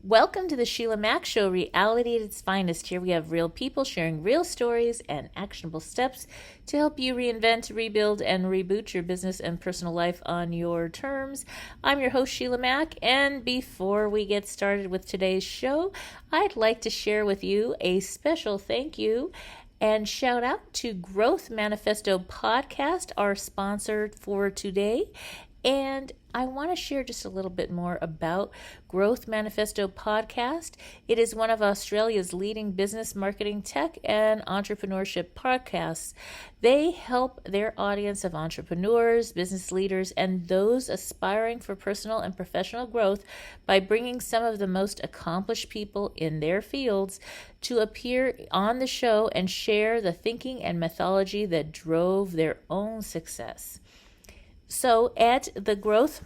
Welcome to the Sheila Mac Show, reality at its finest. Here we have real people sharing real stories and actionable steps to help you reinvent, rebuild, and reboot your business and personal life on your terms. I'm your host, Sheila Mac, and before we get started with today's show, I'd like to share with you a special thank you and shout out to Growth Manifesto Podcast, our sponsor for today. And I want to share just a little bit more about Growth Manifesto Podcast. It is one of Australia's leading business, marketing, tech, and entrepreneurship podcasts. They help their audience of entrepreneurs, business leaders, and those aspiring for personal and professional growth by bringing some of the most accomplished people in their fields to appear on the show and share the thinking and methodology that drove their own success. So at the Growth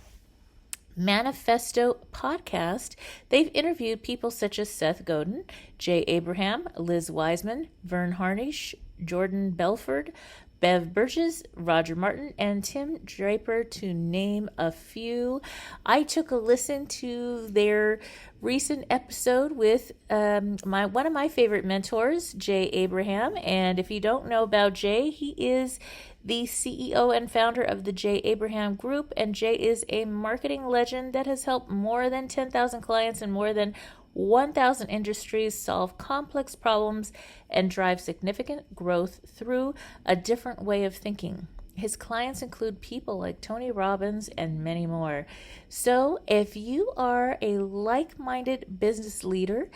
Manifesto Podcast, they've interviewed people such as Seth Godin, Jay Abraham, Liz Wiseman, Vern Harnish, Jordan Belford, Bev Burgess, Roger Martin, and Tim Draper, to name a few. I took a listen to their recent episode with one of my favorite mentors, Jay Abraham. And if you don't know about Jay, he is the CEO and founder of the Jay Abraham Group, and Jay is a marketing legend that has helped more than 10,000 clients in more than 1,000 industries solve complex problems and drive significant growth through a different way of thinking. His clients include people like Tony Robbins and many more. So if you are a like-minded business leader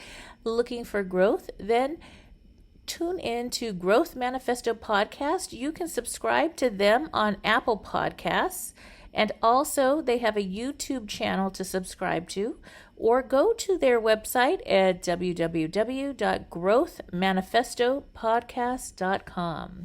looking for growth, then tune in to Growth Manifesto Podcast. You can subscribe to them on Apple Podcasts, and also they have a YouTube channel to subscribe to, or go to their website at www.growthmanifestopodcast.com.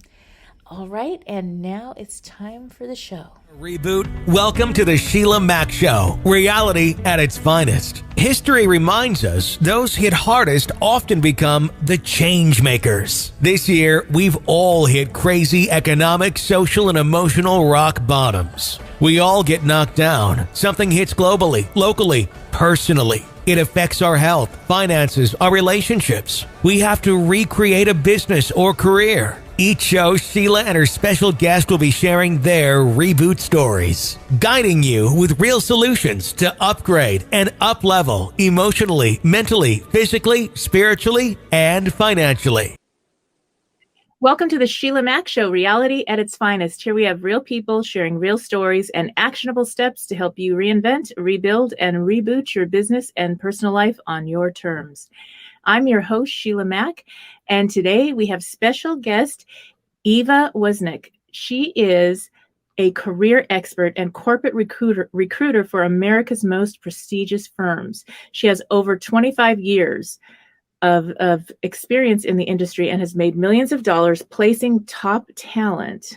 All right, and now it's time for the show. Reboot. Welcome to the Sheila Mac Show, reality at its finest. History reminds us those hit hardest often become the change makers. This year, we've all hit crazy economic, social, and emotional rock bottoms. We all get knocked down. Something hits globally, locally, personally. It affects our health, finances, our relationships. We have to recreate a business or career. Each show, Sheila and her special guest will be sharing their reboot stories, guiding you with real solutions to upgrade and up-level emotionally, mentally, physically, spiritually, and financially. Welcome to the Sheila Mac Show, reality at its finest. Here we have real people sharing real stories and actionable steps to help you reinvent, rebuild, and reboot your business and personal life on your terms. I'm your host, Sheila Mac, and today we have special guest, Eva Wisnik. She is a career expert and corporate recruiter for America's most prestigious firms. She has over 25 years of experience in the industry and has made millions of dollars placing top talent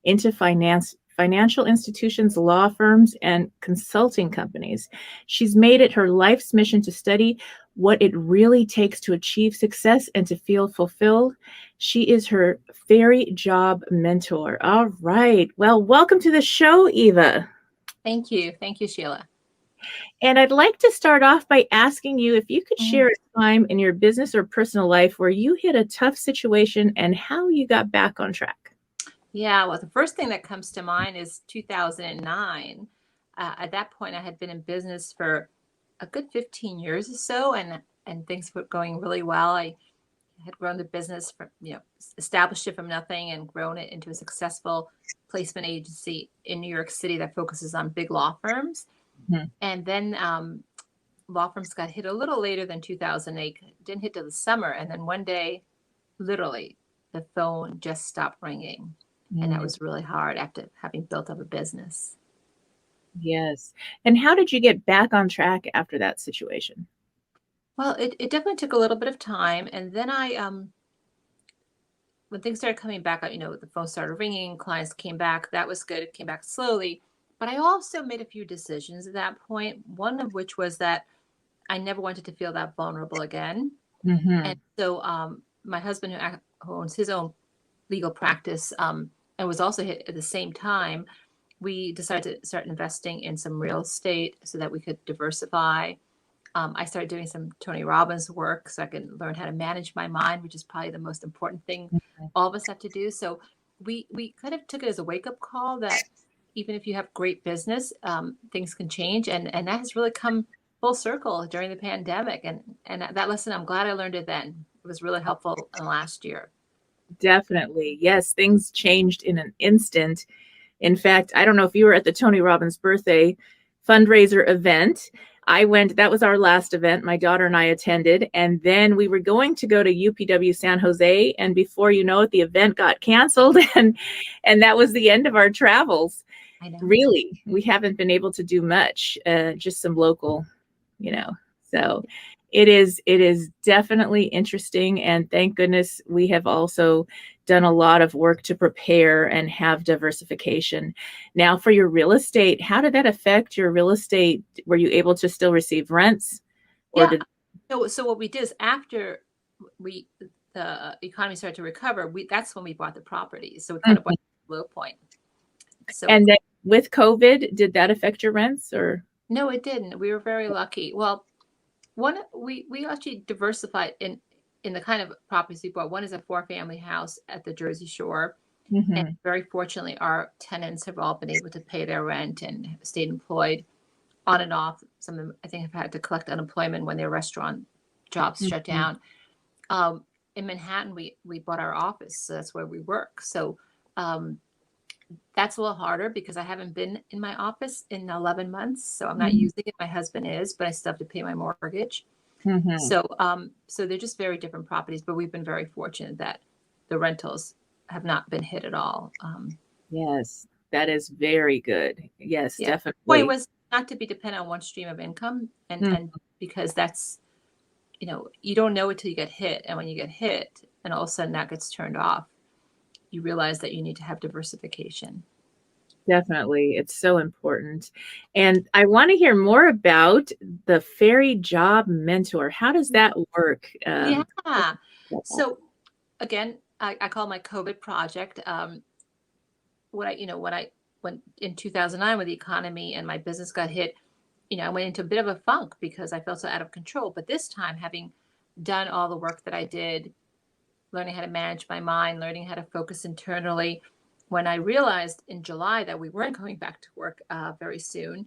into financial institutions, law firms, and consulting companies. She's made it her life's mission to study what it really takes to achieve success and to feel fulfilled. She is her very job mentor. All right. Well, welcome to the show, Eva. Thank you. Thank you, Sheila. And I'd like to start off by asking you if you could share a time in your business or personal life where you hit a tough situation and how you got back on track. Yeah, well, the first thing that comes to mind is 2009. At that point, I had been in business for a good 15 years or so, and things were going really well. I had grown the business from, established it from nothing and grown it into a successful placement agency in New York City that focuses on big law firms. Mm-hmm. And then law firms got hit a little later than 2008. Didn't hit till the summer. And then one day, literally, the phone just stopped ringing. Mm-hmm. And that was really hard after having built up a business. Yes. And how did you get back on track after that situation? Well, it definitely took a little bit of time. And then when things started coming back, the phone started ringing, clients came back. That was good. It came back slowly. But I also made a few decisions at that point, one of which was that I never wanted to feel that vulnerable again. Mm-hmm. And so my husband, who owns his own legal practice and was also hit at the same time, we decided to start investing in some real estate so that we could diversify. I started doing some Tony Robbins work so I can learn how to manage my mind, which is probably the most important thing all of us have to do. So we kind of took it as a wake-up call that even if you have great business, things can change. And that has really come full circle during the pandemic. And that lesson, I'm glad I learned it then. It was really helpful in the last year. Definitely. Yes, things changed in an instant. In fact, I don't know if you were at the Tony Robbins birthday fundraiser event. I went, that was our last event. My daughter and I attended, and then we were going to go to UPW San Jose. And before you know it, the event got canceled and that was the end of our travels. I know. Really, we haven't been able to do much, just some local, so it is definitely interesting. And thank goodness we have also done a lot of work to prepare and have diversification. Now, for your real estate, how did that affect your real estate? Were you able to still receive rents? So what we did is after the economy started to recover, that's when we bought the properties. So we kind of went to the low point. So, and then with COVID, did that affect your rents or? No, it didn't. We were very lucky. Well, we actually diversified in the kind of properties we bought. One is a 4-family house at the Jersey Shore. Mm-hmm. And very fortunately, our tenants have all been able to pay their rent and stayed employed on and off. Some of them, I think, have had to collect unemployment when their restaurant jobs shut down. In Manhattan, we bought our office. So that's where we work. So that's a little harder because I haven't been in my office in 11 months. So I'm not using it. My husband is, but I still have to pay my mortgage. Mm-hmm. So they're just very different properties, but we've been very fortunate that the rentals have not been hit at all. Yes, that is very good. Yes, definitely. The point was not to be dependent on one stream of income, and because that's, you don't know it till you get hit, and when you get hit, and all of a sudden that gets turned off, you realize that you need to have diversification. Definitely. It's so important. And I want to hear more about the Fairy Job Mentor. How does that work? So again, I call my COVID project. When in 2009, when the economy and my business got hit, I went into a bit of a funk because I felt so out of control. But this time, having done all the work that I did, learning how to manage my mind, learning how to focus internally, when I realized in July that we weren't going back to work very soon,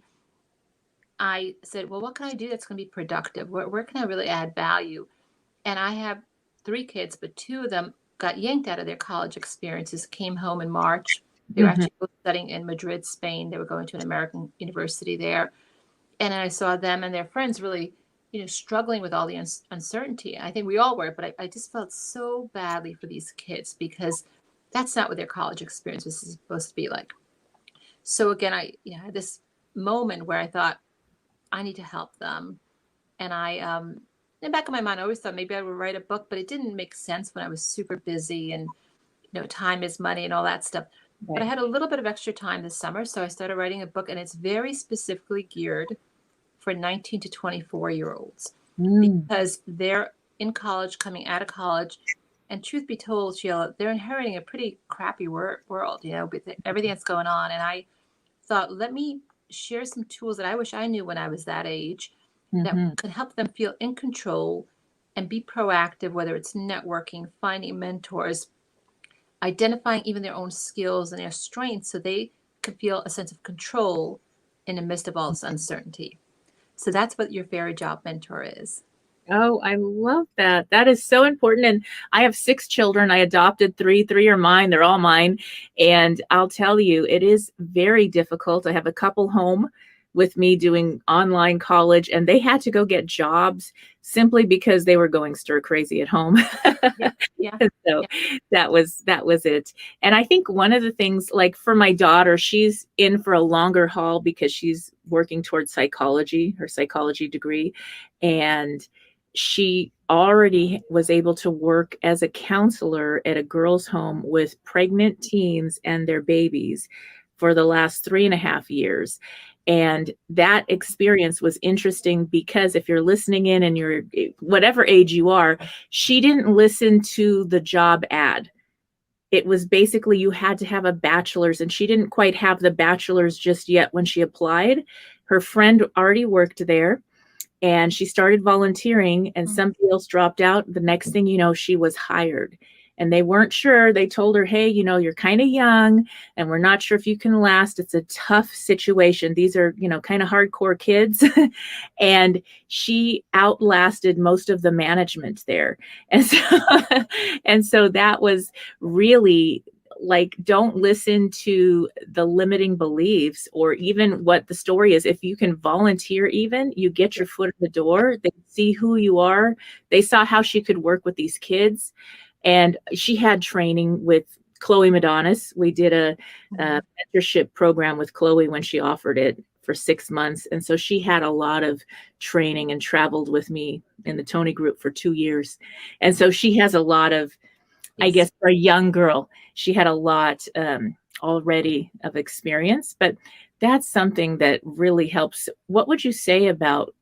I said, well, what can I do that's going to be productive? Where can I really add value? And I have 3 kids, but 2 of them got yanked out of their college experiences, came home in March. They were actually both studying in Madrid, Spain. They were going to an American university there. And I saw them and their friends really, struggling with all the uncertainty. I think we all were, but I just felt so badly for these kids because that's not what their college experience was supposed to be like. So again, I had this moment where I thought, I need to help them. And in the back of my mind, I always thought maybe I would write a book, but it didn't make sense when I was super busy and, time is money and all that stuff. Right. But I had a little bit of extra time this summer. So I started writing a book, and it's very specifically geared for 19 to 24-year-olds because they're in college, coming out of college. And truth be told, Sheila, they're inheriting a pretty crappy world, with everything that's going on. And I thought, let me share some tools that I wish I knew when I was that age that could help them feel in control and be proactive, whether it's networking, finding mentors, identifying even their own skills and their strengths so they could feel a sense of control in the midst of all this uncertainty. So that's what your Fairy Job Mentor is. Oh, I love that. That is so important. And I have 6 children. I adopted 3. 3 are mine. They're all mine. And I'll tell you, it is very difficult. I have a couple home with me doing online college, and they had to go get jobs simply because they were going stir crazy at home. That was it. And I think one of the things, like for my daughter, she's in for a longer haul because she's working towards her psychology degree. And she already was able to work as a counselor at a girls' home with pregnant teens and their babies for the last 3.5 years. And that experience was interesting because if you're listening in and you're whatever age you are, she didn't listen to the job ad. It was basically you had to have a bachelor's, and she didn't quite have the bachelor's just yet when she applied. Her friend already worked there. and she started volunteering, and somebody else dropped out. The next thing you know, she was hired. And they weren't sure. They told her, hey, you know, you're kind of young and we're not sure if you can last. It's a tough situation. These are, you know, kind of hardcore kids. And she outlasted most of the management there. And so, and so that was really like, don't listen to the limiting beliefs or even what the story is. If you can volunteer, even you get your foot in the door, they see who you are. They saw how she could work with these kids. And she had training with Chloe Madonis. We did a mentorship program with Chloe when she offered it for 6 months. And so she had a lot of training and traveled with me in the Tony group for 2 years. And so she has a lot of, I guess, for a young girl, she had a lot already of experience. But that's something that really helps. What would you say about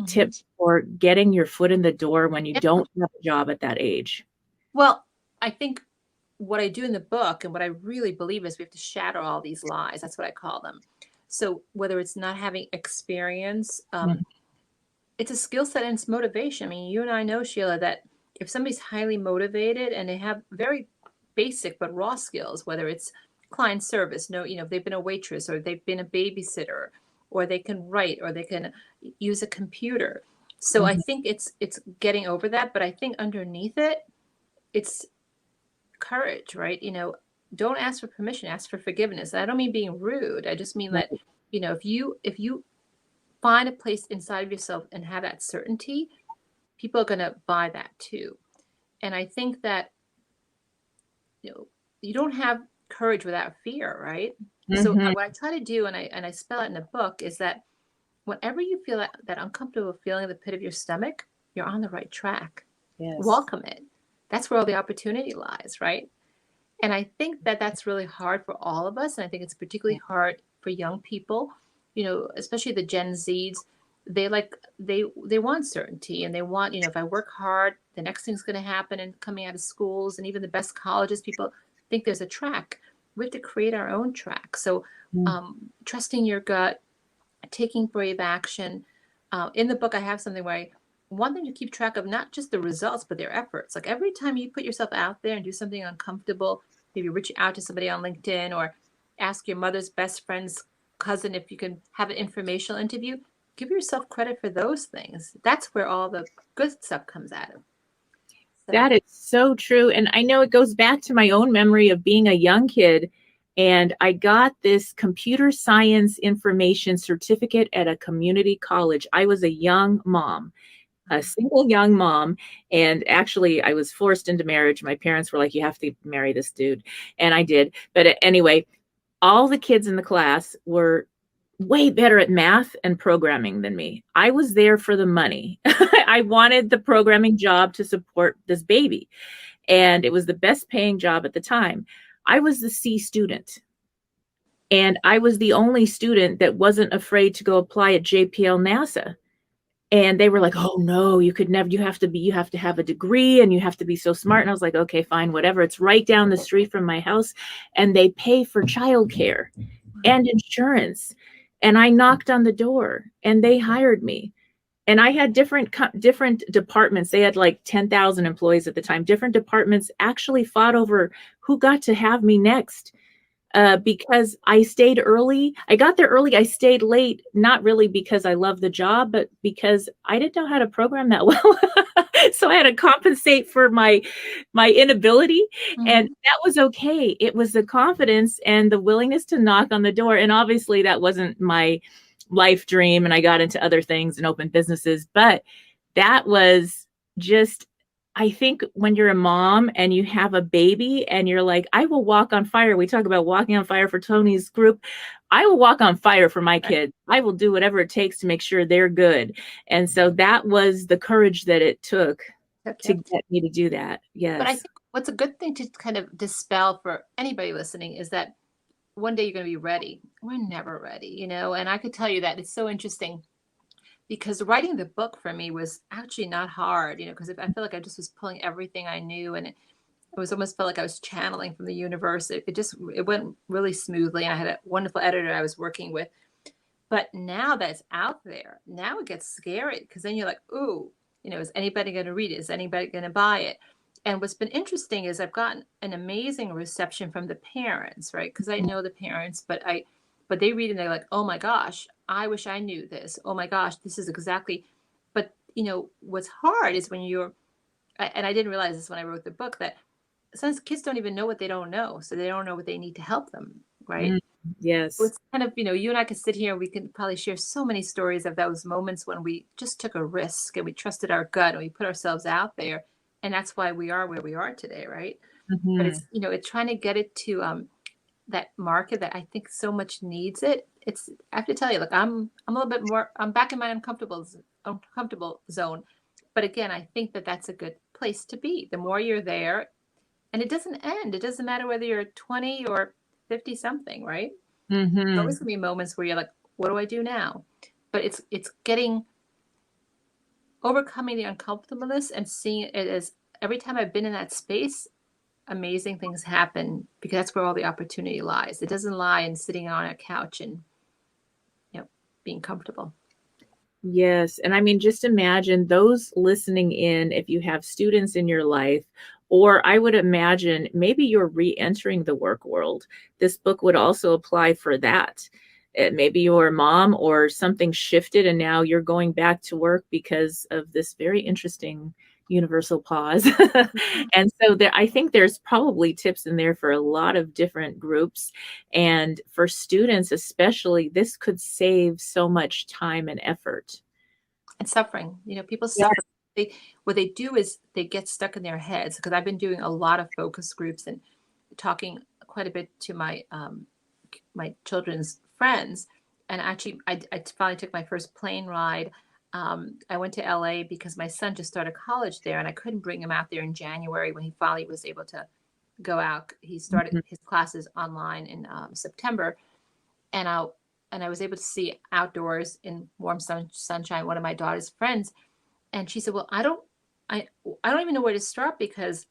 tips for getting your foot in the door when you don't have a job at that age? Well, I think what I do in the book and what I really believe is we have to shatter all these lies. That's what I call them. So whether it's not having experience, it's a skill set and it's motivation. I mean, you and I know, Sheila, that if somebody's highly motivated and they have very basic but raw skills, whether it's client service, if they've been a waitress or they've been a babysitter, or they can write or they can use a computer. So I think it's getting over that. But I think underneath it, it's courage, right? Don't ask for permission, ask for forgiveness. I don't mean being rude. I just mean that, if you find a place inside of yourself and have that certainty, people are going to buy that too. And I think that, you don't have courage without fear, right? So what I try to do, and I spell it in the book, is that whenever you feel that uncomfortable feeling in the pit of your stomach, you're on the right track. Yes. Welcome it. That's where all the opportunity lies, right? And I think that that's really hard for all of us. And I think it's particularly hard for young people, especially the Gen Zs. They want certainty, and they want, if I work hard, the next thing's going to happen. And coming out of schools and even the best colleges, people think there's a track. We have to create our own track. So trusting your gut, taking brave action. In the book, I have something where I want them to keep track of not just the results, but their efforts. Like every time you put yourself out there and do something uncomfortable, maybe reach out to somebody on LinkedIn or ask your mother's best friend's cousin if you can have an informational interview, give yourself credit for those things. That's where all the good stuff comes out of. So. That is so true. And I know it goes back to my own memory of being a young kid. And I got this computer science information certificate at a community college. I was a young mom. A single young mom. And actually, I was forced into marriage. My parents were like, you have to marry this dude. And I did. But anyway, all the kids in the class were way better at math and programming than me. I was there for the money. I wanted the programming job to support this baby. And it was the best paying job at the time. I was the C student. And I was the only student that wasn't afraid to go apply at JPL NASA. And they were like, oh no, you could never, you have to have a degree and you have to be so smart. And I was like, okay, fine, whatever. It's right down the street from my house. And they pay for childcare and insurance. And I knocked on the door and they hired me. And I had different departments. They had like 10,000 employees at the time. Different departments actually fought over who got to have me next. Because I stayed early. I got there early. I stayed late, not really because I love the job, but because I didn't know how to program that well. So I had to compensate for my inability. And that was okay. It was the confidence and the willingness to knock on the door. And obviously that wasn't my life dream. And I got into other things and opened businesses. But that was just, I think when you're a mom and you have a baby and you're like, I will walk on fire. We talk about walking on fire for Tony's group. I will walk on fire for my kids. I will do whatever it takes to make sure they're good. And so that was the courage that it took to get me to do that. Yes. But I think what's a good thing to kind of dispel for anybody listening is that one day you're going to be ready. We're never ready, and I could tell you that it's so interesting. Because writing the book for me was actually not hard, because I feel like I just was pulling everything I knew, and it was almost felt like I was channeling from the universe. It went really smoothly, and I had a wonderful editor I was working with. But now that it's out there, now it gets scary because then you're like, ooh, is anybody going to read it? Is anybody going to buy it? And what's been interesting is I've gotten an amazing reception from the parents, right? Because I know the parents, but they read it and they're like, oh my gosh, I wish I knew this. Oh my gosh, this is exactly. But what's hard is when and I didn't realize this when I wrote the book, that sometimes kids don't even know what they don't know, so they don't know what they need to help them, right? Yes. It's kind of, you and I could sit here and we can probably share so many stories of those moments when we just took a risk and we trusted our gut and we put ourselves out there. And that's why we are where we are today, right? But it's, it's trying to get it to that market that I think so much needs it. I have to tell you, look, I'm a little bit more, I'm back in my uncomfortable zone. But again, I think that that's a good place to be. The more you're there, and it doesn't end. It doesn't matter whether you're 20 or 50 something, right? There's always gonna be moments where you're like, what do I do now? But it's overcoming the uncomfortableness and seeing it as, every time I've been in that space, amazing things happen, because that's where all the opportunity lies. It doesn't lie in sitting on a couch and being comfortable. Yes. And I mean, just imagine those listening in, if you have students in your life, or I would imagine maybe you're re-entering the work world. This book would also apply for that. Maybe your mom or something shifted and now you're going back to work because of this very interesting universal pause. And so I think there's probably tips in there for a lot of different groups. And for students especially, this could save so much time and effort. And suffering. People suffer. What they do is they get stuck in their heads, because I've been doing a lot of focus groups and talking quite a bit to my children's friends. And actually, I finally took my first plane ride. I went to LA because my son just started college there, and I couldn't bring him out there in January when he finally was able to go out. He started his classes online in September, and I was able to see outdoors in warm sunshine one of my daughter's friends, and she said, "Well, I don't even know where to start because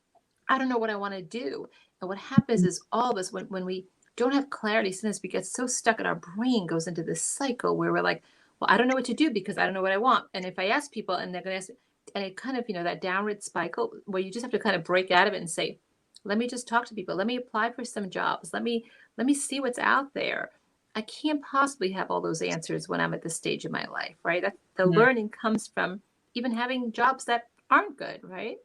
I don't know what I want to do." And what happens is, all of us, when we don't have clarity, sometimes we get so stuck and our brain goes into this cycle where we're like, well, I don't know what to do because I don't know what I want. And if I ask people and they're going to ask, and it kind of, that downward cycle where you just have to kind of break out of it and say, let me just talk to people. Let me apply for some jobs. Let me see what's out there. I can't possibly have all those answers when I'm at this stage of my life, right? The learning comes from even having jobs that aren't good, right?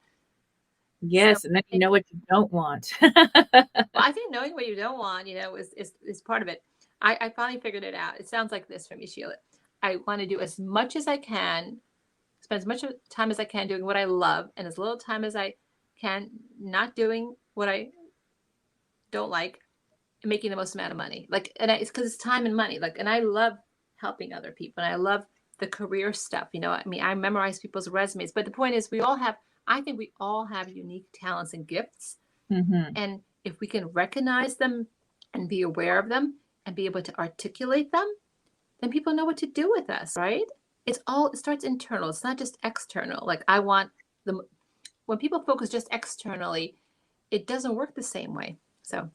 Yes, and then you know what you don't want. Well, I think knowing what you don't want, is part of it. I finally figured it out. It sounds like this for me, Sheila. I want to do as much as I can, spend as much time as I can doing what I love, and as little time as I can not doing what I don't like, and making the most amount of money. It's because it's time and money. And I love helping other people, and I love the career stuff. I memorize people's resumes, but the point is, I think we all have unique talents and gifts. And if we can recognize them and be aware of them and be able to articulate them, then people know what to do with us, right? It starts internal. It's not just external. When people focus just externally, it doesn't work the same way. So.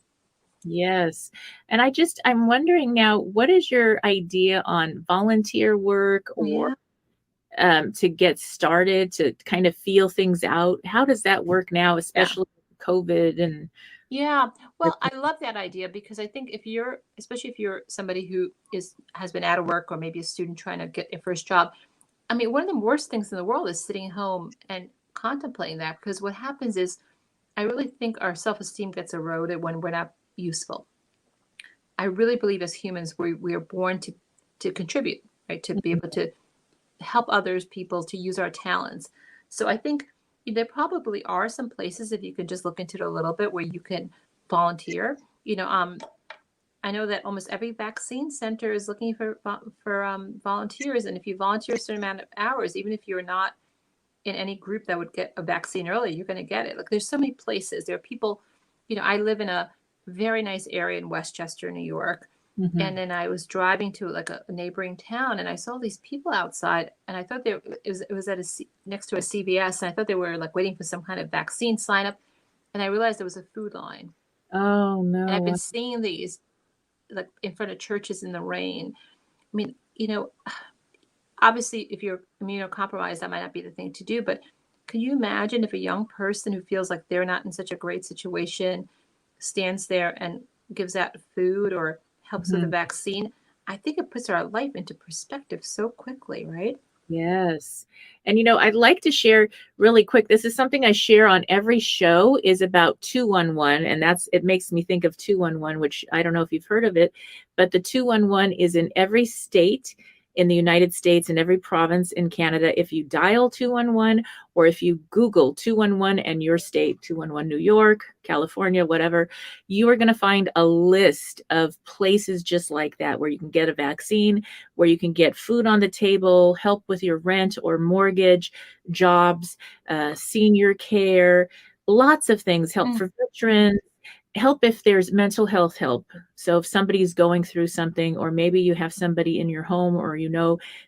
Yes. And I'm wondering now, what is your idea on volunteer work or to get started, to kind of feel things out? How does that work now, especially with COVID and... Yeah, well, I love that idea, because I think especially if you're somebody who has been out of work, or maybe a student trying to get their first job. I mean, one of the worst things in the world is sitting home and contemplating that, because what happens is, I really think our self-esteem gets eroded when we're not useful. I really believe as humans, we are born to contribute, right? To be able to help people to use our talents. So I think there probably are some places, if you can just look into it a little bit, where you can volunteer. I know that almost every vaccine center is looking for volunteers, and if you volunteer a certain amount of hours, even if you're not in any group that would get a vaccine early, you're going to get it. There's so many places. There are people. I live in a very nice area in Westchester, New York. And then I was driving to a neighboring town, and I saw these people outside, and I thought it was at next to a CVS, and I thought they were waiting for some kind of vaccine sign up, and I realized there was a food line. Oh no! And I've been seeing these in front of churches in the rain. I mean, you know, obviously if you're immunocompromised, that might not be the thing to do, but can you imagine if a young person who feels like they're not in such a great situation stands there and gives out food or helps with a Mhm. vaccine? I think it puts our life into perspective so quickly, right? Yes. And I'd like to share really quick. This is something I share on every show is about 211. And it makes me think of 211, which I don't know if you've heard of it, but the 211 is in every state in the United States and every province in Canada. If you dial 211 or if you Google 211 and your state, 211 New York, California, whatever, you are going to find a list of places just like that where you can get a vaccine, where you can get food on the table, help with your rent or mortgage, jobs, senior care, lots of things, help Mm. for veterans, help if there's mental health help. So if somebody's going through something, or maybe you have somebody in your home or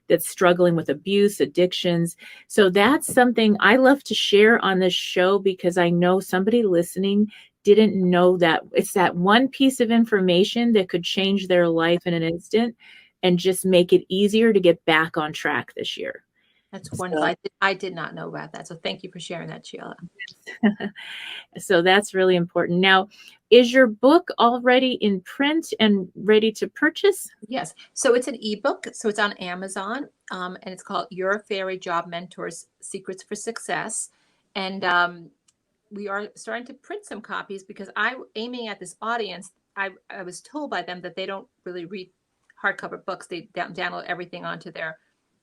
that's struggling with abuse, addictions. So that's something I love to share on this show because I know somebody listening didn't know that it's that one piece of information that could change their life in an instant and just make it easier to get back on track this year. That's wonderful. So, I did not know about that. So thank you for sharing that, Sheila. so that's really important. Now, is your book already in print and ready to purchase? Yes. So it's an ebook. So it's on Amazon, and it's called Your Fairy Job Mentors: Secrets for Success. And we are starting to print some copies because I'm aiming at this audience. I was told by them that they don't really read hardcover books. They download everything onto their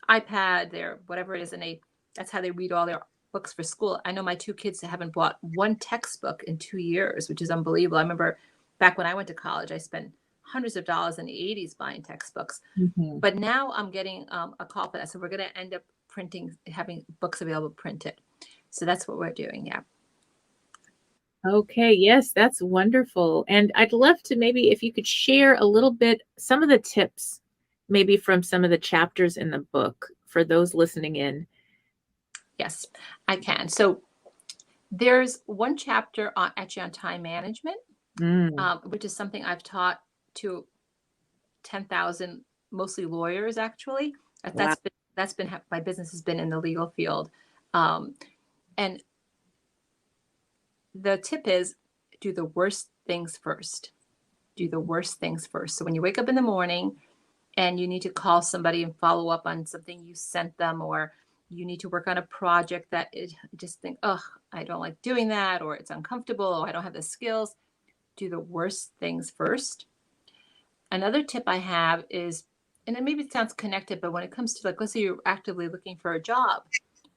iPad, their whatever it is, and that's how they read all their books for school. I know my two kids haven't bought one textbook in 2 years, which is unbelievable. I remember back when I went to college, I spent hundreds of dollars in the 80s buying textbooks. Mm-hmm. But now I'm getting a call for that. So we're going to end up having books available printed. So that's what we're doing. Yeah. Okay, yes, that's wonderful. And I'd love to maybe if you could share a little bit, some of the tips, maybe from some of the chapters in the book for those listening in. Yes, I can. So there's one chapter actually on time management, which is something I've taught to 10,000, mostly lawyers, actually. Wow. That's been my business has been in the legal field. And the tip is do the worst things first. Do the worst things first. So when you wake up in the morning and you need to call somebody and follow up on something you sent them, or you need to work on a project that just think, oh, I don't like doing that, or it's uncomfortable, or I don't have the skills. Do the worst things first. Another tip I have is, and maybe it sounds connected, but when it comes to, like, let's say you're actively looking for a job,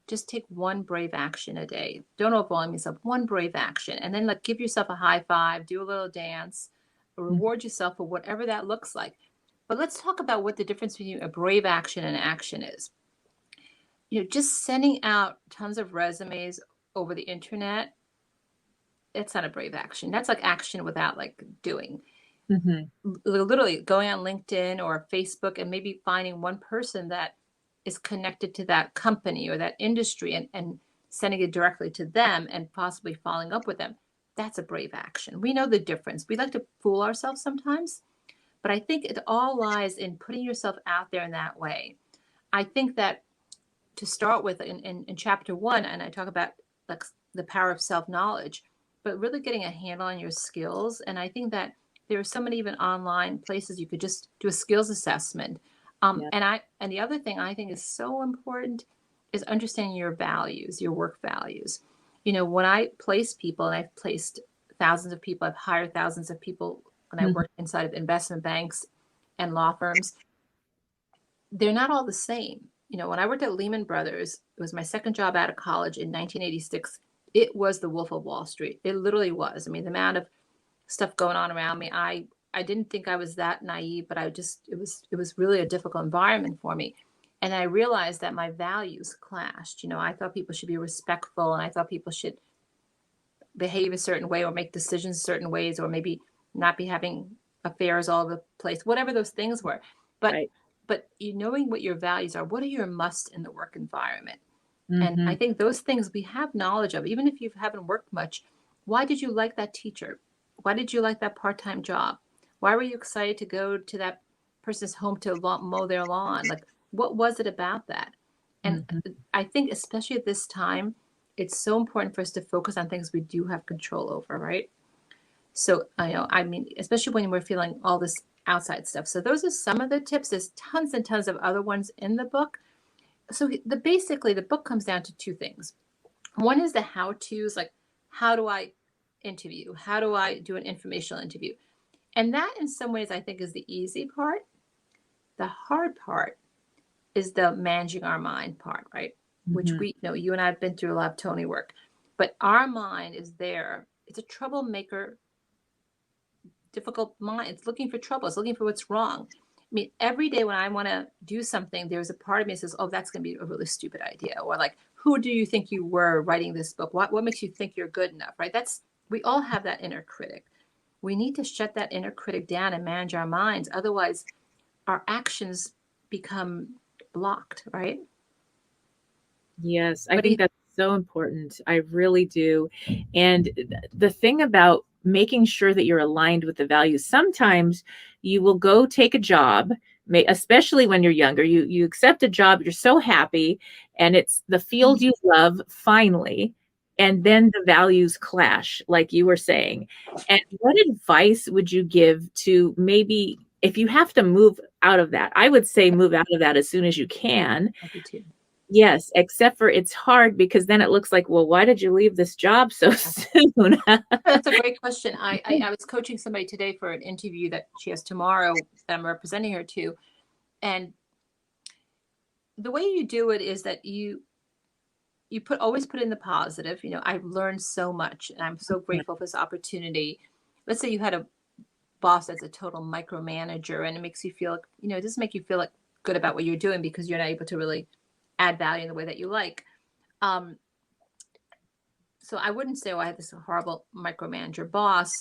just take one brave action a day. Don't overwhelm yourself. One brave action. And then give yourself a high five, do a little dance, reward yourself for whatever that looks like. But let's talk about what the difference between a brave action and action is. Just sending out tons of resumes over the internet, it's not a brave action. That's like action without doing. Mm-hmm. Literally going on LinkedIn or Facebook and maybe finding one person that is connected to that company or that industry and sending it directly to them and possibly following up with them. That's a brave action. We know the difference. We like to fool ourselves sometimes, but I think it all lies in putting yourself out there in that way. I think that to start with in chapter 1, and I talk about the power of self-knowledge, but really getting a handle on your skills. And I think that there are so many even online places you could just do a skills assessment. Yeah. And the other thing I think is so important is understanding your values, your work values. When I place people, and I've placed thousands of people, I've hired thousands of people when I worked inside of investment banks and law firms, they're not all the same. When I worked at Lehman Brothers, it was my second job out of college in 1986. It was the Wolf of Wall Street. It literally was. I mean, the amount of stuff going on around me, I didn't think I was that naive, but it was really a difficult environment for me. And I realized that my values clashed. I thought people should be respectful, and I thought people should behave a certain way or make decisions certain ways, or maybe not be having affairs all over the place, whatever those things were. But Right. but knowing what your values are, what are your musts in the work environment? And Mm-hmm. I think those things we have knowledge of, even if you haven't worked much. Why did you like that teacher? Why did you like that part-time job? Why were you excited to go to that person's home to mow their lawn. Like, what was it about that? And I think, especially at this time, it's so important for us to focus on things we do have control over, right? So, I mean, especially when we're feeling all this outside stuff. So those are some of the tips. There's tons and tons of other ones in the book. So basically, the book comes down to two things. One is the how-tos, like, how do I interview? How do I do an informational interview? And that, in some ways, I think is the easy part. The hard part is the managing our mind part, right? Which you and I have been through a lot of Tony work. But our mind is there. It's a troublemaker, difficult mind. It's looking for trouble. It's looking for what's wrong. I mean, every day when I want to do something, there's a part of me that says, oh, that's going to be a really stupid idea. Or like, who do you think you were writing this book? What makes you think you're good enough, right? We all have that inner critic. We need to shut that inner critic down and manage our minds. Otherwise, our actions become blocked, right? Yes, I think that's so important. I really do. And the thing about making sure that you're aligned with the values, sometimes you will go take a job, especially when you're younger, you accept a job, you're so happy, and it's the field you love finally, and then the values clash, like you were saying. And what advice would you give to, maybe if you have to move out of that? I would say move out of that as soon as you can. I do too. Yes, except for it's hard, because then it looks like, well, why did you leave this job so soon? That's a great question. I was coaching somebody today for an interview that she has tomorrow that I'm representing her to. And the way you do it is that you always put in the positive. I've learned so much, and I'm so grateful for this opportunity. Let's say you had a boss that's a total micromanager, and it makes you feel, it doesn't make you feel like good about what you're doing, because you're not able to really add value in the way that you like. So I wouldn't say, I had this horrible micromanager boss,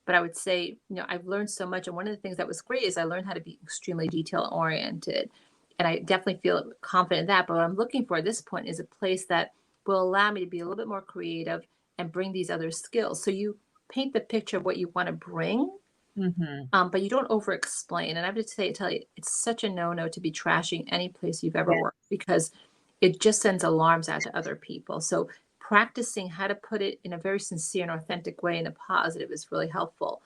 but I would say, I've learned so much. And one of the things that was great is I learned how to be extremely detail oriented. And I definitely feel confident in that. But what I'm looking for at this point is a place that will allow me to be a little bit more creative and bring these other skills. So you paint the picture of what you want to bring, but you don't over explain. And I have to tell you, it's such a no-no to be trashing any place you've ever worked, because it just sends alarms out to other people. So practicing how to put it in a very sincere and authentic way, in a positive, is really helpful.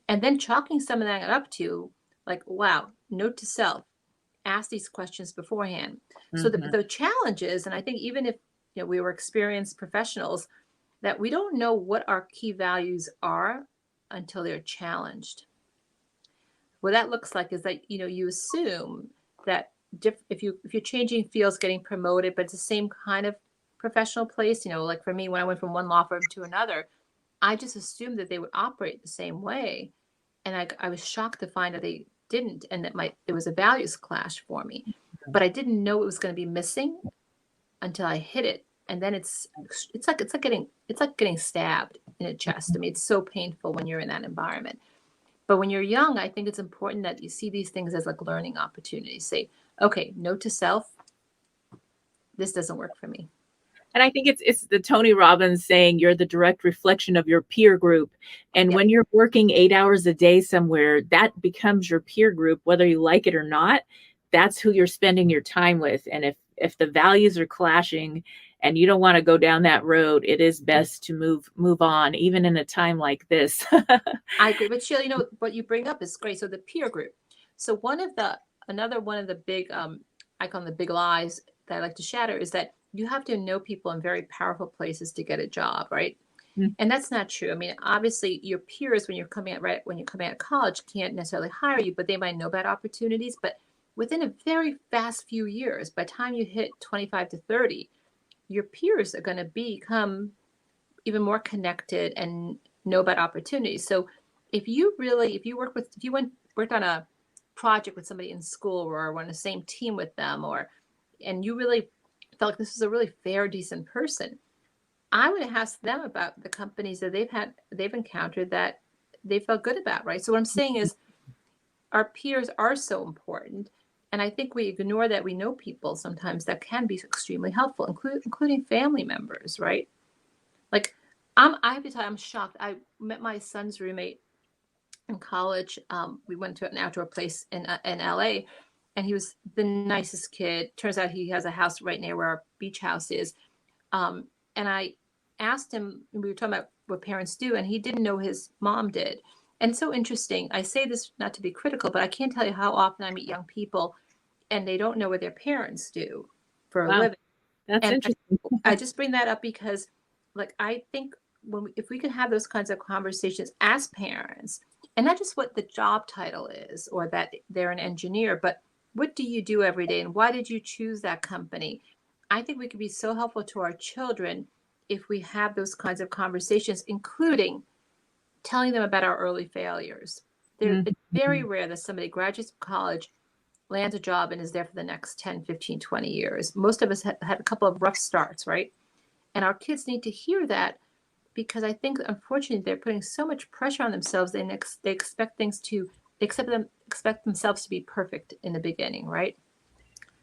And then chalking some of that up to, like, wow, note to self, ask these questions beforehand. So the challenge is, and I think even if we were experienced professionals, that we don't know what our key values are until they're challenged. What that looks like is that you assume that if you're changing fields, getting promoted, but it's the same kind of professional place, like for me, when I went from one law firm to another, I just assumed that they would operate the same way, and I was shocked to find that they didn't, and that it was a values clash for me. But I didn't know it was going to be missing until I hit it. And then it's like getting stabbed in the chest. I mean, it's so painful when you're in that environment. But when you're young, I think it's important that you see these things as like learning opportunities. Say, okay, note to self, this doesn't work for me. And I think it's the Tony Robbins saying, you're the direct reflection of your peer group. And when you're working 8 hours a day somewhere, that becomes your peer group, whether you like it or not. That's who you're spending your time with. And if the values are clashing and you don't want to go down that road, it is best to move on, even in a time like this. I agree. But Sheila, what you bring up is great. So the peer group. So another one of the big, I call them the big lies that I like to shatter, is that you have to know people in very powerful places to get a job, right? And that's not true. I mean, obviously your peers, when you're coming out of college, can't necessarily hire you, but they might know about opportunities. But within a very fast few years, by the time you hit 25 to 30, your peers are going to become even more connected and know about opportunities. So if you worked on a project with somebody in school, or were on the same team with them, and you really felt like this was a really fair, decent person, I would ask them about the companies that they've encountered that they felt good about, right? So what I'm saying is, our peers are so important. And I think we ignore that. We know people sometimes that can be extremely helpful, including family members, right? Like, I have to tell you, I'm shocked. I met my son's roommate in college. We went to an outdoor place in LA, and he was the nicest kid. Turns out he has a house right near where our beach house is. And I asked him, we were talking about what parents do, and he didn't know his mom did. And it's so interesting. I say this not to be critical, but I can't tell you how often I meet young people and they don't know what their parents do for a Wow. living. That's And interesting. I just bring that up because, like, I think if we can have those kinds of conversations as parents, and not just what the job title is or that they're an engineer, but what do you do every day and why did you choose that company? I think we could be so helpful to our children if we have those kinds of conversations, including telling them about our early failures. It's very rare that somebody graduates from college, lands a job, and is there for the next 10, 15, 20 years. Most of us had a couple of rough starts, right? And our kids need to hear that, because I think, unfortunately, they're putting so much pressure on themselves. They expect things to expect themselves to be perfect in the beginning, right?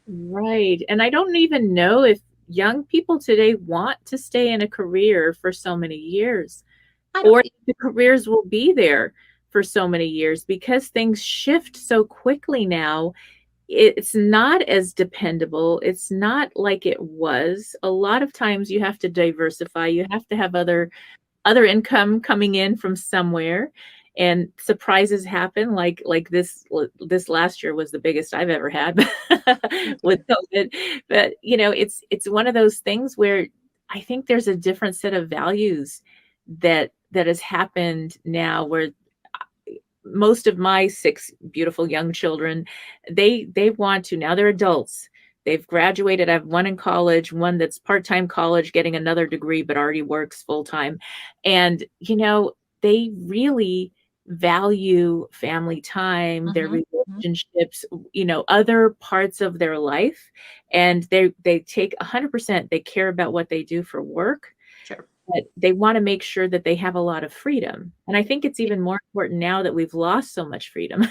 Right. And I don't even know if young people today want to stay in a career for so many years, or the careers will be there for so many years, because things shift so quickly now. It's not as dependable. It's not like it was. A lot of times you have to diversify. You have to have other income coming in from somewhere, and surprises happen like this last year was the biggest I've ever had with COVID. But it's one of those things where I think there's a different set of values that has happened now, where most of my 6 beautiful young children, they want to, now they're adults. They've graduated. I have one in college, one that's part-time college, getting another degree, but already works full-time. And, they really value family time, their relationships, other parts of their life. And they take 100%, they care about what they do for work. Sure. But they want to make sure that they have a lot of freedom. And I think it's even more important now that we've lost so much freedom.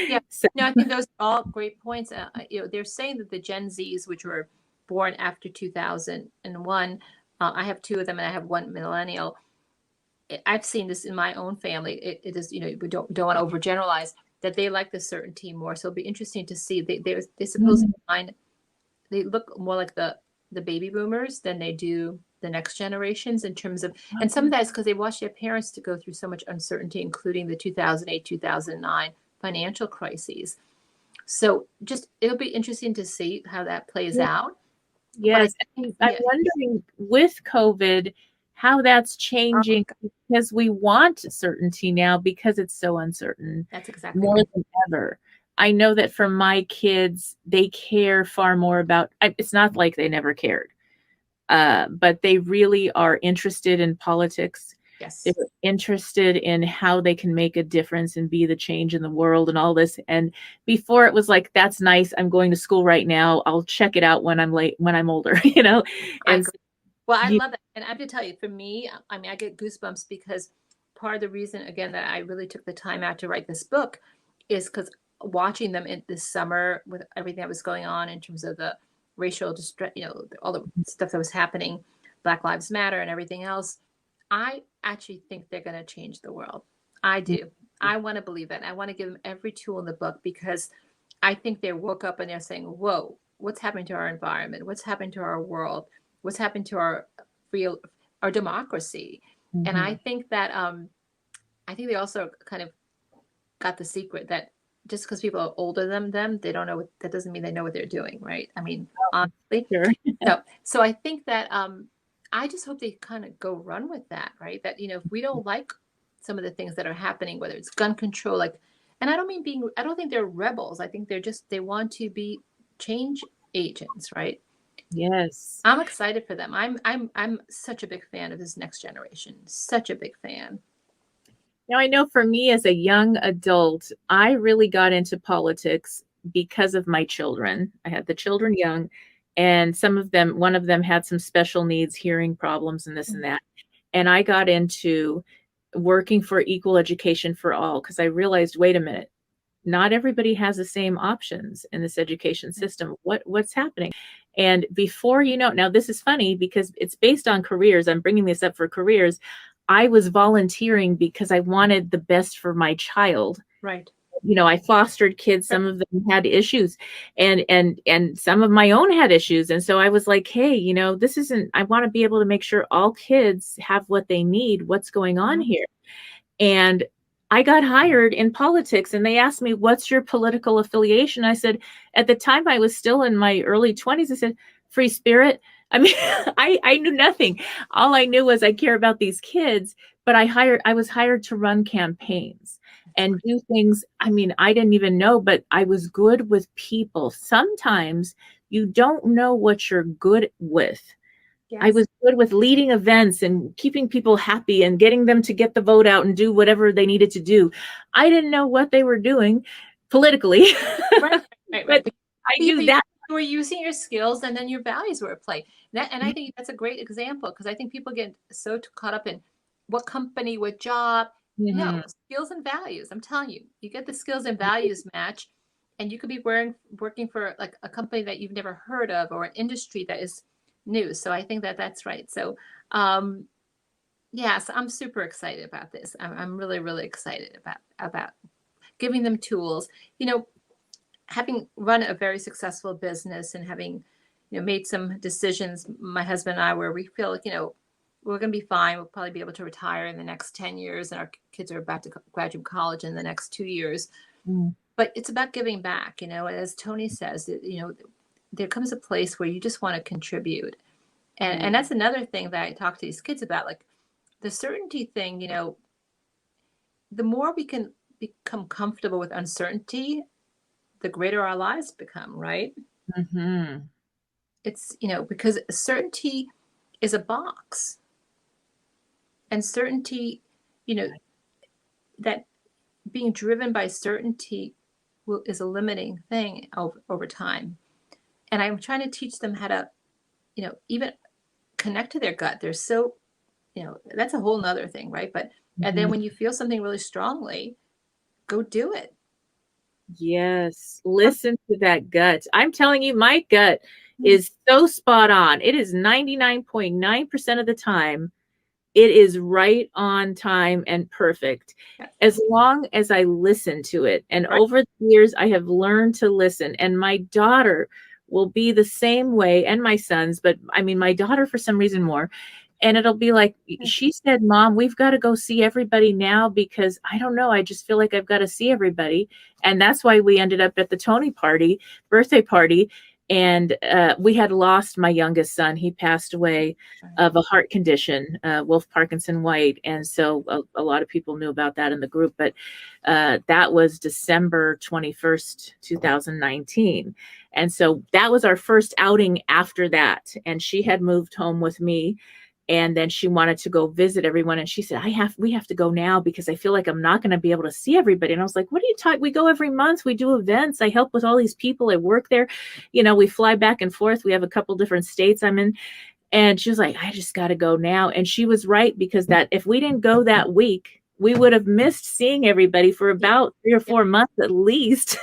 Yeah. No, I think those are all great points. They're saying that the Gen Zs, which were born after 2001, I have 2 of them and I have 1 millennial. I've seen this in my own family. It is, we don't want to overgeneralize, that they like the certainty more. So it'll be interesting to see. They supposedly they look more like the baby boomers than they do the next generations in terms of, and some of that is because they watched their parents to go through so much uncertainty, including the 2008, 2009 financial crises. So it'll be interesting to see how that plays out. Yes. I'm wondering with COVID, how that's changing, because we want certainty now because it's so uncertain. That's exactly more than ever. I know that for my kids, they care far more about, it's not like they never cared. But they really are interested in politics. Yes. They're interested in how they can make a difference and be the change in the world and all this. And before it was like, that's nice, I'm going to school right now, I'll check it out when I'm older, And I love that. And I have to tell you, for me, I get goosebumps because part of the reason, again, that I really took the time out to write this book is because watching them this summer with everything that was going on in terms of the racial distress, all the stuff that was happening, Black Lives Matter and everything else, I actually think they're going to change the world. I do. I want to believe that. And I want to give them every tool in the book, because I think they woke up and they're saying, whoa, what's happening to our environment? What's happening to our world? What's happened to our democracy? And I think that, I think they also kind of got the secret that just because people are older than them, they don't know that doesn't mean they know what they're doing, right? I mean, honestly. Sure. So I think that I just hope they kind of go run with that, right? That, if we don't like some of the things that are happening, whether it's gun control, and I don't think they're rebels. I think they want to be change agents, right? Yes. I'm excited for them. I'm such a big fan of this next generation. Such a big fan. Now, I know for me as a young adult, I really got into politics because of my children. I had the children young, and one of them had some special needs, hearing problems and this and that. And I got into working for equal education for all, because I realized, wait a minute, not everybody has the same options in this education system. What's happening? And before now this is funny because it's based on careers. I'm bringing this up for careers. I was volunteering because I wanted the best for my child. Right. You know, I fostered kids. Some of them had issues, and some of my own had issues. And so I was like, hey, you know, this isn't, I want to be able to make sure all kids have what they need. What's going on here? And I got hired in politics, and they asked me, what's your political affiliation? I said, at the time I was still in my early 20s, I said, free spirit. I mean, I knew nothing. All I knew was I care about these kids, but I was hired to run campaigns and do things. I mean, I didn't even know, but I was good with people. Sometimes you don't know what you're good with. Yes. I was good with leading events and keeping people happy and getting them to get the vote out and do whatever they needed to do. I didn't know what they were doing politically, Right. but I knew that. You were using your skills, and then your values were at play. And I think that's a great example, because I think people get so caught up in what company, what job. No, skills and values. I'm telling you, you get the skills and values match, and you could be working for like a company that you've never heard of, or an industry that is new. So I think that that's right. So, yes, I'm super excited about this. I'm really, really excited about giving them tools. You know, having run a very successful business and having, you know, made some decisions, my husband and I, where we feel like, you know, we're going to be fine. We'll probably be able to retire in the next 10 years, and our kids are about to graduate college in the next 2 years. But it's about giving back, you know, as Tony says, you know, there comes a place where you just want to contribute. And that's another thing that I talk to these kids about, like the certainty thing. You know, the more we can become comfortable with uncertainty, the greater our lives become, right? It's, you know, because certainty is a box. And certainty, you know, that being driven by certainty is a limiting thing over time. And I'm trying to teach them how to, you know, even connect to their gut. They're so, you know, that's a whole nother thing, right? But and then when you feel something really strongly, go do it. Yes, listen to that gut. I'm telling you, my gut is so spot on. It is 99.9% of the time. It is right on time and perfect, as long as I listen to it. And over the years, I have learned to listen. And my daughter will be the same way, and my sons, but I mean, my daughter for some reason more. And it'll be like, she said, Mom, we've got to go see everybody now, because I don't know, I just feel like I've got to see everybody. And that's why we ended up at the Tony birthday party. And we had lost my youngest son. He passed away of a heart condition, Wolf Parkinson White. And so a lot of people knew about that in the group. But that was December 21st, 2019. And so that was our first outing after that. And she had moved home with me. And then she wanted to go visit everyone. And she said, we have to go now, because I feel like I'm not going to be able to see everybody. And I was like, what are you talking? We go every month. We do events. I help with all these people. I work there. You know, we fly back and forth. We have a couple different states I'm in. And she was like, I just got to go now. And she was right, because that if we didn't go that week, we would have missed seeing everybody for about 3 or 4 months at least.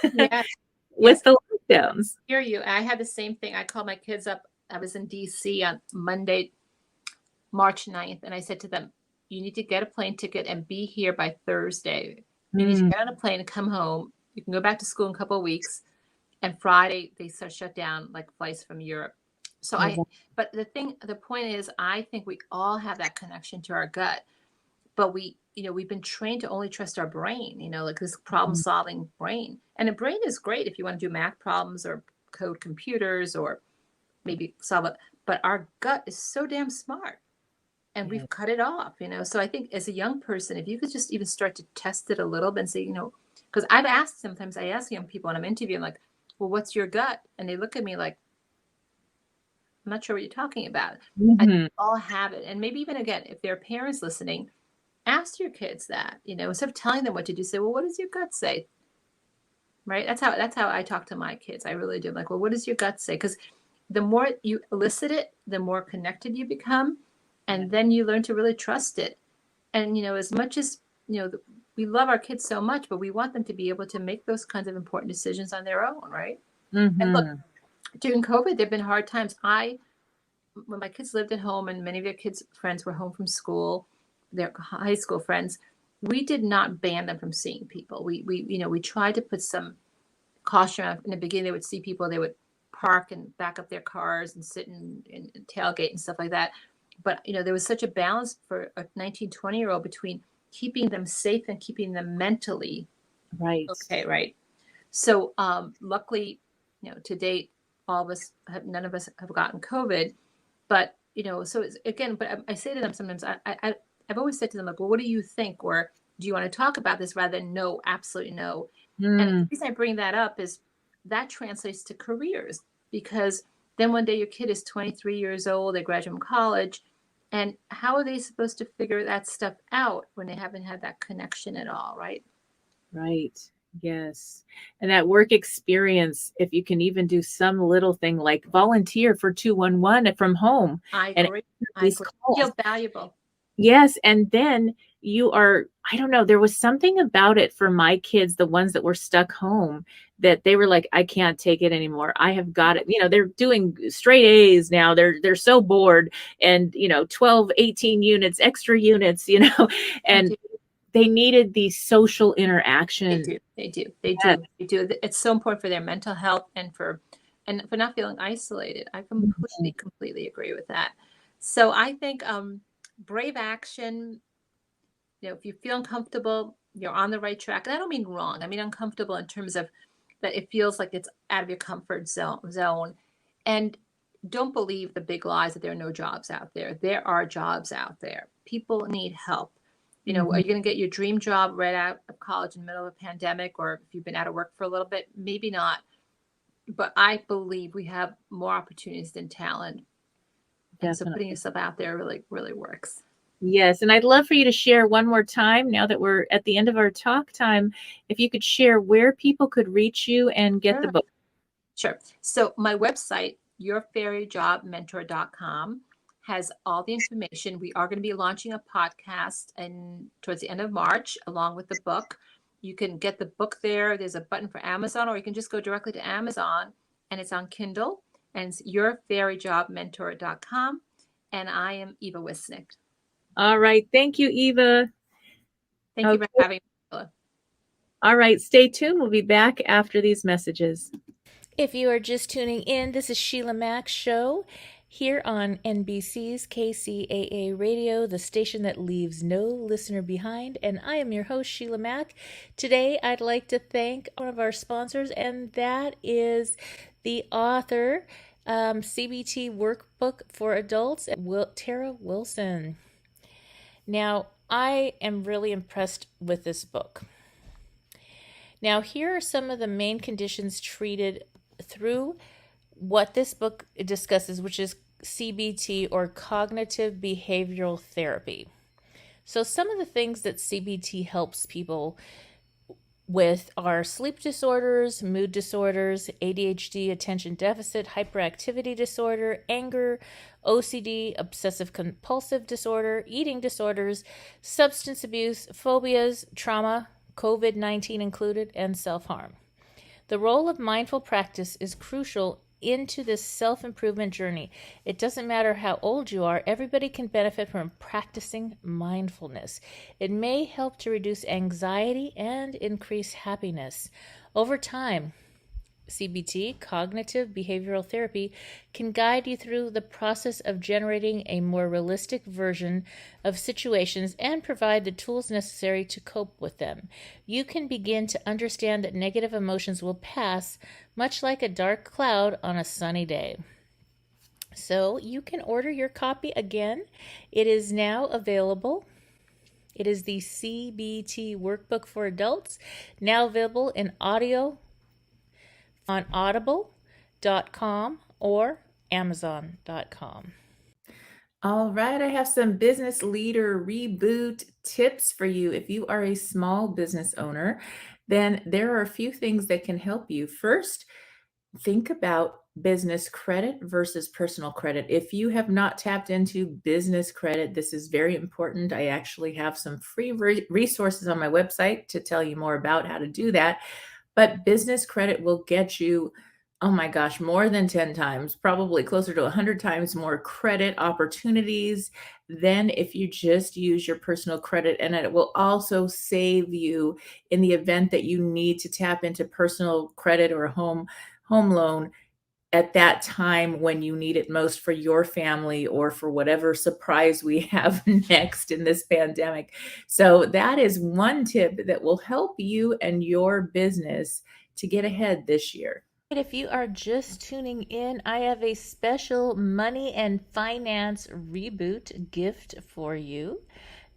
With the lockdowns. I hear you. I had the same thing. I called my kids up. I was in DC on Monday, March 9th. And I said to them, you need to get a plane ticket and be here by Thursday. You need to get on a plane and come home. You can go back to school in a couple of weeks. And Friday, they shut down like flights from Europe. So but the point is, I think we all have that connection to our gut, but we've been trained to only trust our brain, you know, like this problem solving brain. And a brain is great if you want to do math problems or code computers or maybe solve it. But our gut is so damn smart. And we've cut it off, you know. So I think as a young person, if you could just even start to test it a little bit and say, you know, because I ask young people when I'm interviewing, like, well, what's your gut? And they look at me like, I'm not sure what you're talking about. I think we all have it. And maybe even, again, if there are parents listening, ask your kids that, you know, instead of telling them what to do, say, well, what does your gut say? Right? That's how I talk to my kids. I really do. I'm like, well, what does your gut say? Because the more you elicit it, the more connected you become. And then you learn to really trust it. And, you know, as much as, you know, we love our kids so much, but we want them to be able to make those kinds of important decisions on their own, right? And look, during COVID, there have been hard times. When my kids lived at home and many of their kids' friends were home from school, their high school friends, we did not ban them from seeing people. We tried to put some caution around. In the beginning, they would see people, they would park and back up their cars and sit in tailgate and stuff like that. But, there was such a balance for a 19, 20-year-old between keeping them safe and keeping them mentally Right. okay, right? So luckily, to date, none of us have gotten COVID. But, so it's, again, but I say to them sometimes, I've always said to them, like, well, what do you think? Or do you want to talk about this rather than no, absolutely no? And the reason I bring that up is that translates to careers, because then one day your kid is 23 years old, they graduate from college, and how are they supposed to figure that stuff out when they haven't had that connection at all, right? Right. Yes. And that work experience, if you can even do some little thing like volunteer for 211 from home. I and agree. these calls. Feel valuable. Yes. And then you are, I don't know, there was something about it for my kids, the ones that were stuck home, that they were like, I can't take it anymore. I have got it. They're doing straight A's now. They're so bored, and, 12, 18 units, extra units, and they needed the social interaction. They do. It's so important for their mental health and for not feeling isolated. I completely agree with that. So I think brave action, if you feel uncomfortable, you're on the right track. And I don't mean wrong. I mean uncomfortable in terms of that it feels like it's out of your comfort zone. And don't believe the big lies that there are no jobs out there. There are jobs out there. People need help. Are you going to get your dream job right out of college in the middle of a pandemic, or if you've been out of work for a little bit? Maybe not. But I believe we have more opportunities than talent. And so putting yourself out there really, really works. Yes. And I'd love for you to share one more time, now that we're at the end of our talk time, if you could share where people could reach you and get the book. Sure. So my website, yourfairyjobmentor.com, has all the information. We are going to be launching a podcast towards the end of March, along with the book. You can get the book there. There's a button for Amazon, or you can just go directly to Amazon, and it's on Kindle, and it's yourfairyjobmentor.com. And I am Eva Wisnik. All right. Thank you, Eva. Thank you for having me, Sheila. All right. Stay tuned. We'll be back after these messages. If you are just tuning in, this is Sheila Mac Show here on NBC's KCAA Radio, the station that leaves no listener behind. And I am your host, Sheila Mac. Today, I'd like to thank one of our sponsors, and that is the author, CBT Workbook for Adults, Tara Wilson. Now, I am really impressed with this book. Now, here are some of the main conditions treated through what this book discusses, which is CBT, or cognitive behavioral therapy. So some of the things that CBT helps people with are sleep disorders, mood disorders, ADHD, attention deficit, hyperactivity disorder, anger, OCD, obsessive compulsive disorder, eating disorders, substance abuse, phobias, trauma, COVID-19 included, and self-harm. The role of mindful practice is crucial into this self-improvement journey. It doesn't matter how old you are, everybody can benefit from practicing mindfulness. It may help to reduce anxiety and increase happiness. Over time, CBT, cognitive behavioral therapy, can guide you through the process of generating a more realistic version of situations and provide the tools necessary to cope with them. You can begin to understand that negative emotions will pass, much like a dark cloud on a sunny day. So you can order your copy again. It is now available. It is the CBT Workbook for Adults, now available in audio on audible.com or amazon.com. All right, I have some business leader reboot tips for you. If you are a small business owner, then there are a few things that can help you. First, think about business credit versus personal credit. If you have not tapped into business credit, this is very important. I actually have some free resources on my website to tell you more about how to do that. But business credit will get you Oh my gosh, more than 10 times, probably closer to 100 times more credit opportunities than if you just use your personal credit. And it will also save you in the event that you need to tap into personal credit or a home loan at that time when you need it most for your family or for whatever surprise we have next in this pandemic. So that is one tip that will help you and your business to get ahead this year. If you are just tuning in, I have a special money and finance reboot gift for you.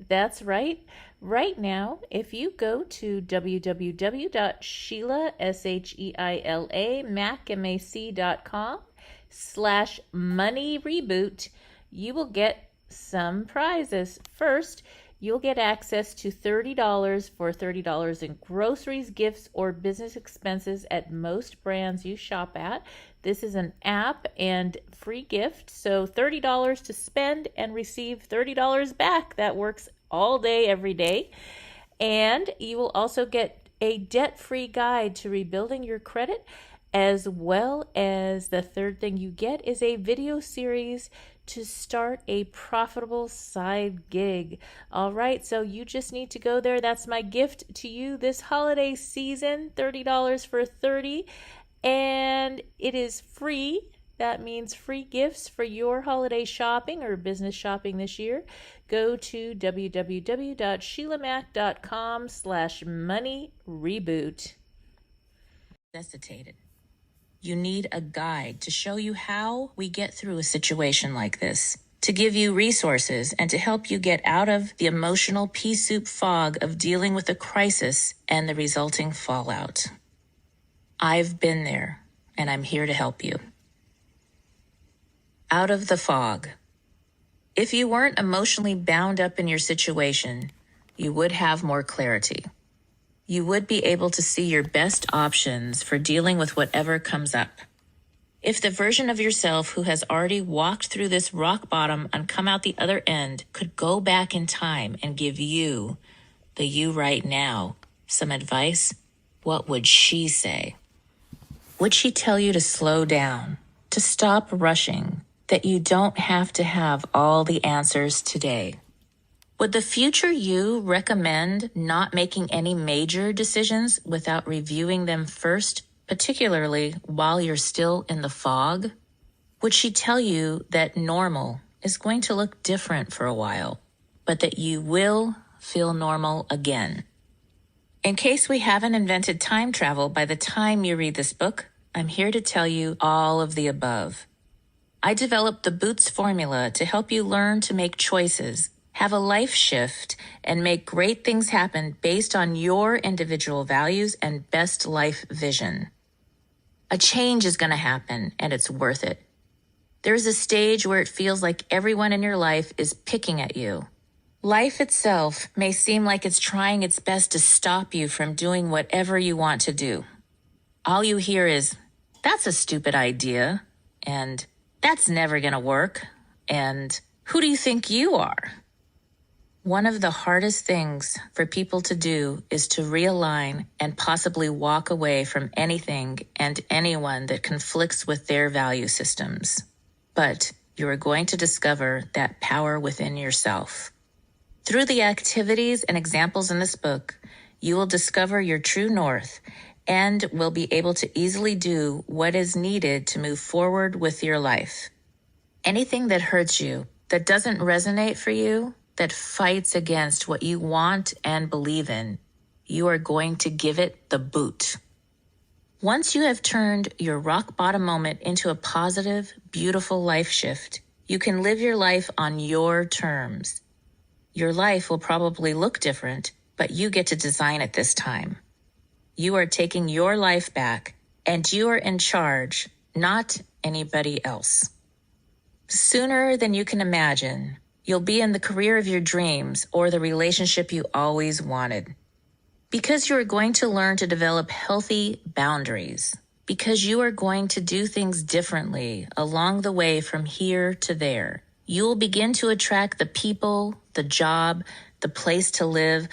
That's right. Right now, if you go to www.sheila.com/money reboot, you will get some prizes. First, you'll get access to $30 for $30 in groceries, gifts, or business expenses at most brands you shop at. This is an app and free gift, so $30 to spend and receive $30 back. That works all day, every day. And you will also get a debt-free guide to rebuilding your credit, as well as the third thing you get is a video series to start a profitable side gig. All right, so you just need to go there. That's my gift to you this holiday season, $30 for 30, and it is free. That means free gifts for your holiday shopping or business shopping this year. Go to www.sheilamac.com/money reboot. Necessitated. You need a guide to show you how we get through a situation like this, to give you resources and to help you get out of the emotional pea soup fog of dealing with a crisis and the resulting fallout. I've been there, and I'm here to help you. Out of the fog. If you weren't emotionally bound up in your situation, you would have more clarity. You would be able to see your best options for dealing with whatever comes up. If the version of yourself who has already walked through this rock bottom and come out the other end could go back in time and give you, the you right now, some advice, what would she say? Would she tell you to slow down, to stop rushing, that you don't have to have all the answers today? Would the future you recommend not making any major decisions without reviewing them first, particularly while you're still in the fog? Would she tell you that normal is going to look different for a while, but that you will feel normal again? In case we haven't invented time travel by the time you read this book, I'm here to tell you all of the above. I developed the Boots formula to help you learn to make choices, have a life shift, and make great things happen based on your individual values and best life vision. A change is going to happen, and it's worth it. There's a stage where it feels like everyone in your life is picking at you. Life itself may seem like it's trying its best to stop you from doing whatever you want to do. All you hear is, "That's a stupid idea," and "That's never going to work," and "Who do you think you are?" One of the hardest things for people to do is to realign and possibly walk away from anything and anyone that conflicts with their value systems. But you are going to discover that power within yourself. Through the activities and examples in this book, you will discover your true north and will be able to easily do what is needed to move forward with your life. Anything that hurts you, that doesn't resonate for you, that fights against what you want and believe in, you are going to give it the boot. Once you have turned your rock bottom moment into a positive, beautiful life shift, you can live your life on your terms. Your life will probably look different, but you get to design it this time. You are taking your life back, and you are in charge, not anybody else. Sooner than you can imagine, you'll be in the career of your dreams or the relationship you always wanted. Because you are going to learn to develop healthy boundaries. Because you are going to do things differently along the way from here to there. You will begin to attract the people, the job, the place to live,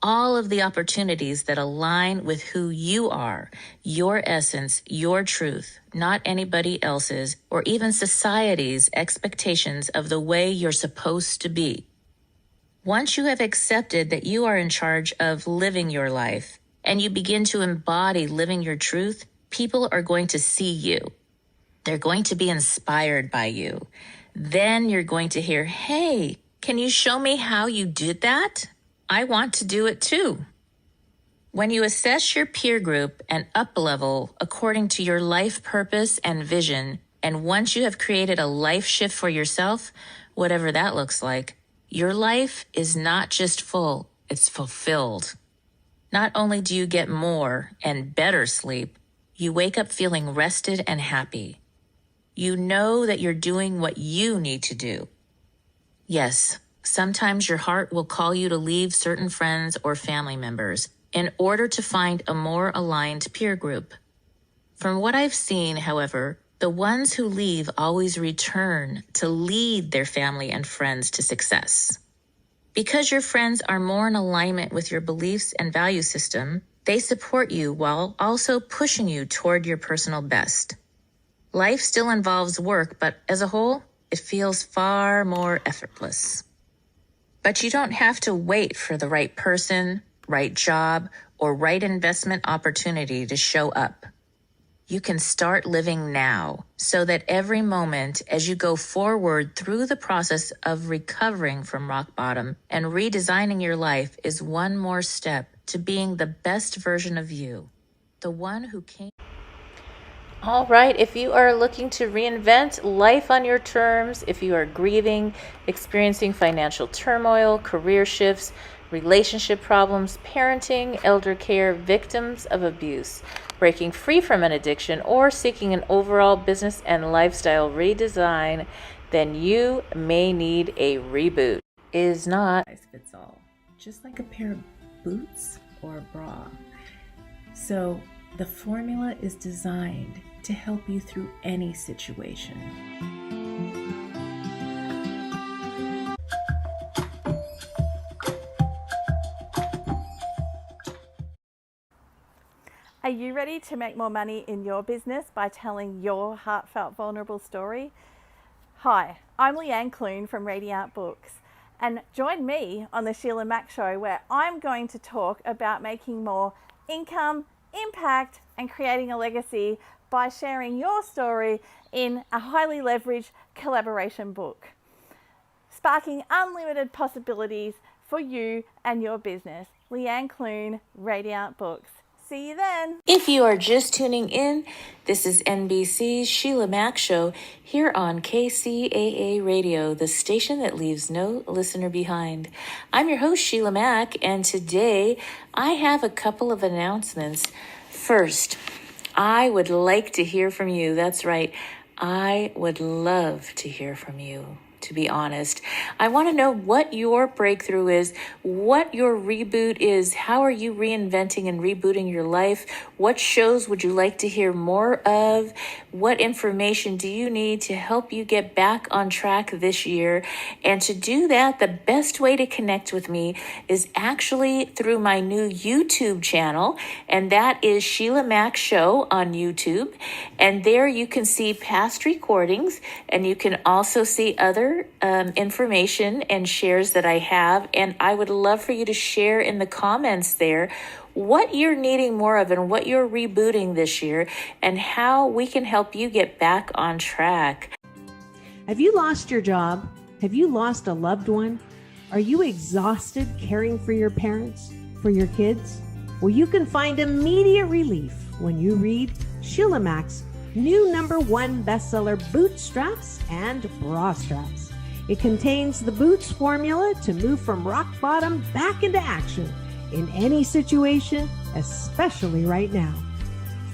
all of the opportunities that align with who you are, your essence, your truth, not anybody else's or even society's expectations of the way you're supposed to be. Once you have accepted that you are in charge of living your life and you begin to embody living your truth, people are going to see you. They're going to be inspired by you. Then you're going to hear, hey, can you show me how you did that? I want to do it too. When you assess your peer group and up-level according to your life purpose and vision, and once you have created a life shift for yourself, whatever that looks like, your life is not just full, it's fulfilled. Not only do you get more and better sleep, you wake up feeling rested and happy. You know that you're doing what you need to do. Yes, sometimes your heart will call you to leave certain friends or family members in order to find a more aligned peer group. From what I've seen, however, the ones who leave always return to lead their family and friends to success. Because your friends are more in alignment with your beliefs and value system, they support you while also pushing you toward your personal best. Life still involves work, but as a whole, it feels far more effortless. But you don't have to wait for the right person, right job, or right investment opportunity to show up. You can start living now so that every moment as you go forward through the process of recovering from rock bottom and redesigning your life is one more step to being the best version of you, the one who came. All right, if you are looking to reinvent life on your terms, if you are grieving, experiencing financial turmoil, career shifts, relationship problems, parenting, elder care, victims of abuse, breaking free from an addiction, or seeking an overall business and lifestyle redesign, then you may need a reboot. Is not Fits all, just like a pair of boots or a bra. So the formula is designed to help you through any situation. Are you ready to make more money in your business by telling your heartfelt, vulnerable story? Hi, I'm Leanne Clune from Radiant Books, and join me on the Sheila Mac Show, where I'm going to talk about making more income, impact, and creating a legacy by sharing your story in a highly leveraged collaboration book, sparking unlimited possibilities for you and your business. Leanne Clune, Radiant Books. See you then. If you are just tuning in, this is NBC's Sheila Mac Show here on KCAA Radio, the station that leaves no listener behind. I'm your host, Sheila Mac, and today I have a couple of announcements. First, I would like to hear from you. That's right. I would love to hear from you. To be honest, I want to know what your breakthrough is, what your reboot is, how are you reinventing and rebooting your life, what shows would you like to hear more of, what information do you need to help you get back on track this year. And to do that, the best way to connect with me is actually through my new YouTube channel, and that is Sheila Mac Show on YouTube. And there you can see past recordings, and you can also see other information and shares that I have. And I would love for you to share in the comments there what you're needing more of and what you're rebooting this year and how we can help you get back on track. Have you lost your job? Have you lost a loved one? Are you exhausted caring for your parents, for your kids? Well, you can find immediate relief when you read Sheila Mac's new #1 bestseller, Bootstraps and Bra Straps. It contains the Boots formula to move from rock bottom back into action in any situation, especially right now.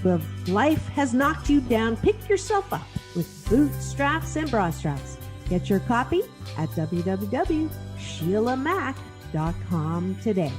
If life has knocked you down, pick yourself up with Bootstraps and Bra Straps. Get your copy at www.sheilamac.com today.